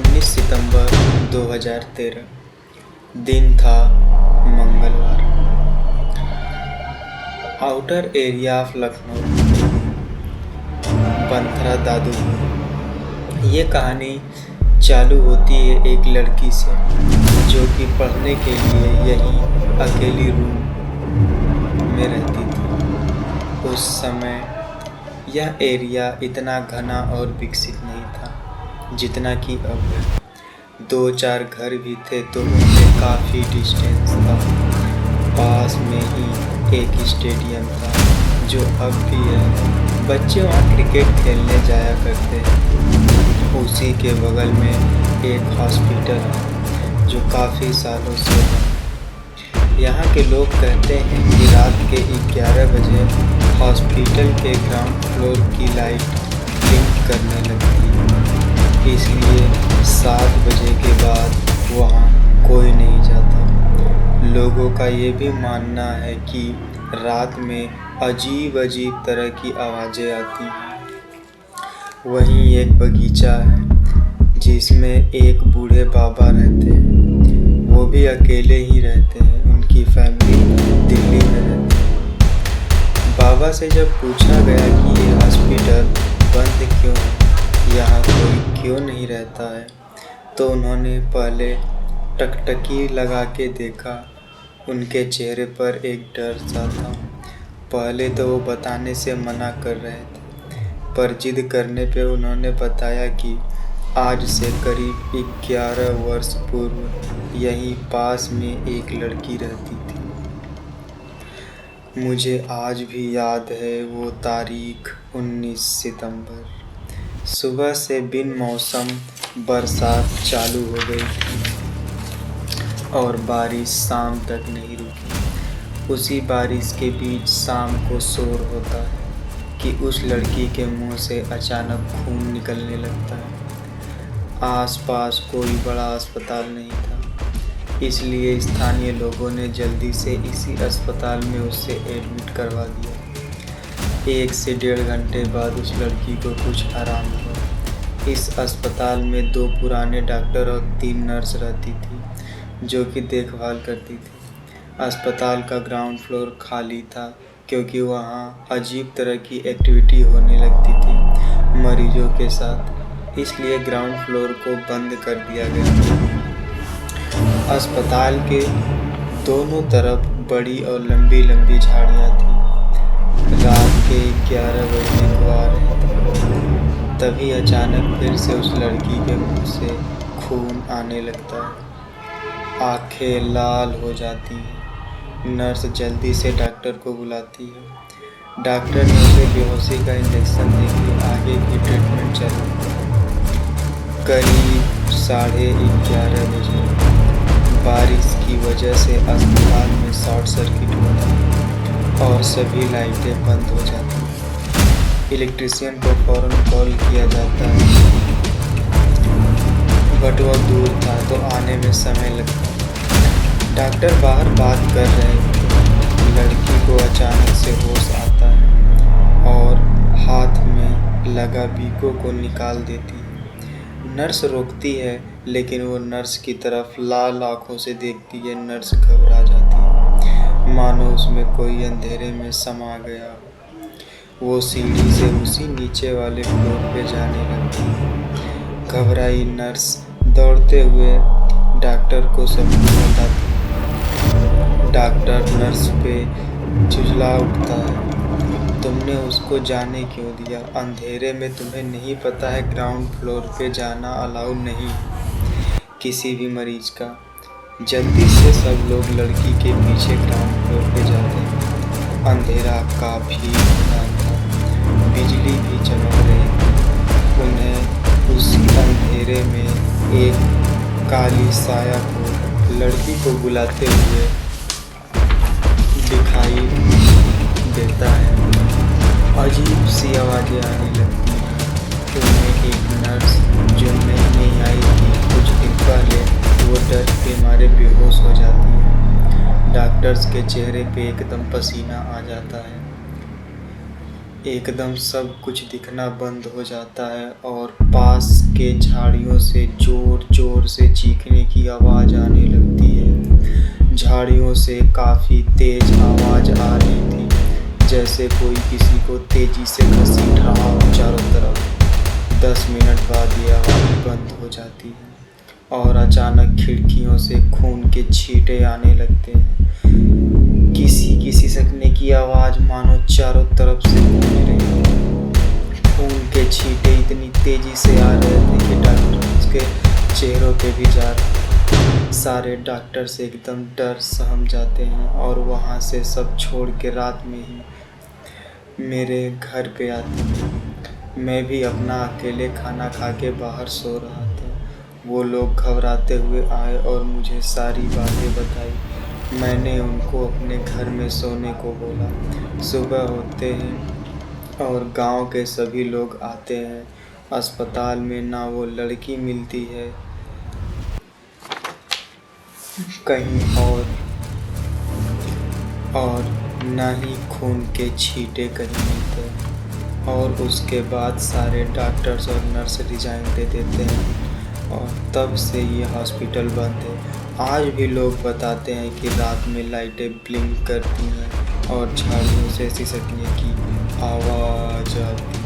19 सितंबर 2013। दिन था मंगलवार। Outer area of Lucknow, Banthra Dadupur. ये कहानी चालू होती है एक लड़की से जो कि पढ़ने के लिए यहीं अकेली रूम में रहती थी। उस समय यह एरिया इतना घना और विकसित नहीं था जितना कि अब है। 2-4 घर भी थे तो उनसे काफ़ी डिस्टेंस था। पास में ही एक स्टेडियम था जो अब भी है। बच्चे वहाँ क्रिकेट खेलने जाया करते हैं। उसी के बगल में एक हॉस्पिटल है जो काफ़ी सालों से है। यहाँ के लोग कहते हैं कि रात के 11 बजे हॉस्पिटल के ग्राउंड फ्लोर की लाइट ब्लिंक करने लगती है, इसलिए 7 बजे के बाद वहाँ कोई नहीं जाता। लोगों का ये भी मानना है कि रात में अजीब अजीब तरह की आवाज़ें आती हैं। वहीं एक बगीचा है जिसमें एक बूढ़े बाबा रहते हैं। वो भी अकेले ही रहते हैं, उनकी फैमिली दिल्ली में रहती है। बाबा से जब पूछा गया कि ये हॉस्पिटल बंद क्यों है, यहाँ कोई क्यों नहीं रहता है, तो उन्होंने पहले टकटकी लगा के देखा। उनके चेहरे पर एक डर सा था। पहले तो वो बताने से मना कर रहे थे, पर जिद करने पे उन्होंने बताया कि आज से करीब 11 वर्ष पूर्व यहीं पास में एक लड़की रहती थी। मुझे आज भी याद है वो तारीख, 19 सितंबर। सुबह से बिन मौसम बरसात चालू हो गई थी और बारिश शाम तक नहीं रुकी। उसी बारिश के बीच शाम को शोर होता है कि उस लड़की के मुंह से अचानक खून निकलने लगता है। आसपास कोई बड़ा अस्पताल नहीं था, इसलिए स्थानीय लोगों ने जल्दी से इसी अस्पताल में उसे एडमिट करवा दिया। 1 से 1.5 घंटे बाद उस लड़की को कुछ आराम हुआ। इस अस्पताल में 2 पुराने डॉक्टर और 3 नर्स रहती थी जो कि देखभाल करती थी। अस्पताल का ग्राउंड फ्लोर खाली था क्योंकि वहाँ अजीब तरह की एक्टिविटी होने लगती थी मरीजों के साथ, इसलिए ग्राउंड फ्लोर को बंद कर दिया गया। अस्पताल के दोनों तरफ बड़ी और लंबी लंबी झाड़ियाँ थी। रात के 11 बजने को आ रहे थे, तभी अचानक फिर से उस लड़की के मुंह से खून आने लगता है। आंखें लाल हो जाती हैं। नर्स जल्दी से डॉक्टर को बुलाती है। डॉक्टर ने उसे बेहोशी का इंजेक्शन देके आगे की ट्रीटमेंट चालू की। करीब 11:30 बजे बारिश की वजह से अस्पताल में शॉर्ट सर्किट होता है और सभी लाइटें बंद हो जाती हैं। इलेक्ट्रीशियन को फौरन कॉल किया जाता है, बट वह दूर था तो आने में समय लगता। डॉक्टर बाहर बात कर रहे थे। लड़की को अचानक से होश आता है और हाथ में लगा बीको को निकाल देती है। नर्स रोकती है लेकिन वो नर्स की तरफ लाल आंखों से देखती है। नर्स घबरा जाती है, मानो उसमें कोई अंधेरे में समा गया। वो सीढ़ी से उसी नीचे वाले फ्लोर पे जाने लगती है। घबराई नर्स दौड़ते हुए डॉक्टर को सब कुछ बताती है। डॉक्टर नर्स पे झुंझला उठता है, तुमने उसको जाने क्यों दिया? अंधेरे में तुम्हें नहीं पता है ग्राउंड फ्लोर पे जाना अलाउ नहीं किसी भी मरीज का। जल्दी से सब लोग लड़की के पीछे ग्राउंड फ्लोर पे जाते हैं। अंधेरा काफी घना था, बिजली भी चमक रही थी। उन्हें उसी अंधेरे में एक काली साया को लड़की को बुलाते हुए दिखाई देता है। अजीब सी आवाज़ें आने लगती हैं। उनमें एक नर्स जो नई आई थी कुछ दिन पहले, वो डर के मारे बेहोश हो जाती है। डॉक्टर्स के चेहरे पे एकदम पसीना आ जाता है। एकदम सब कुछ दिखना बंद हो जाता है और पास के झाड़ियों से ज़ोर-ज़ोर से चीखने की आवाज़ आने लगती है। झाड़ियों से काफ़ी तेज़ आवाज़ आ रही थी, जैसे कोई किसी को तेज़ी से घसीट रहा हो चारों तरफ। 10 मिनट बाद ये आवाज़ बंद हो जाती है और अचानक खिड़कियों से खून के छींटे आने लगते हैं। किसी सिसकने की आवाज़ मानो चारों तरफ से गूंज रही हो। खून के छींटे इतनी तेज़ी से आ रहे थे कि डॉक्टर्स के चेहरों पे भी जा रहे। सारे डॉक्टर्स एकदम डर सहम जाते हैं और वहाँ से सब छोड़ के रात में ही मेरे घर पे आते हैं। मैं भी अपना अकेले खाना खा के बाहर सो रहा था। वो लोग घबराते हुए आए और मुझे सारी बातें बताई। मैंने उनको अपने घर में सोने को बोला। सुबह होते हैं और गांव के सभी लोग आते हैं। अस्पताल में ना वो लड़की मिलती है कहीं और ना ही खून के छींटे कहीं मिलते हैं। और उसके बाद सारे डॉक्टर्स और नर्स रिजाइन दे देते हैं और तब से ये हॉस्पिटल बंद है। आज भी लोग बताते हैं कि रात में लाइटें ब्लिंक करती हैं और झाड़ियों से सिसकने की आवाज़ आती है।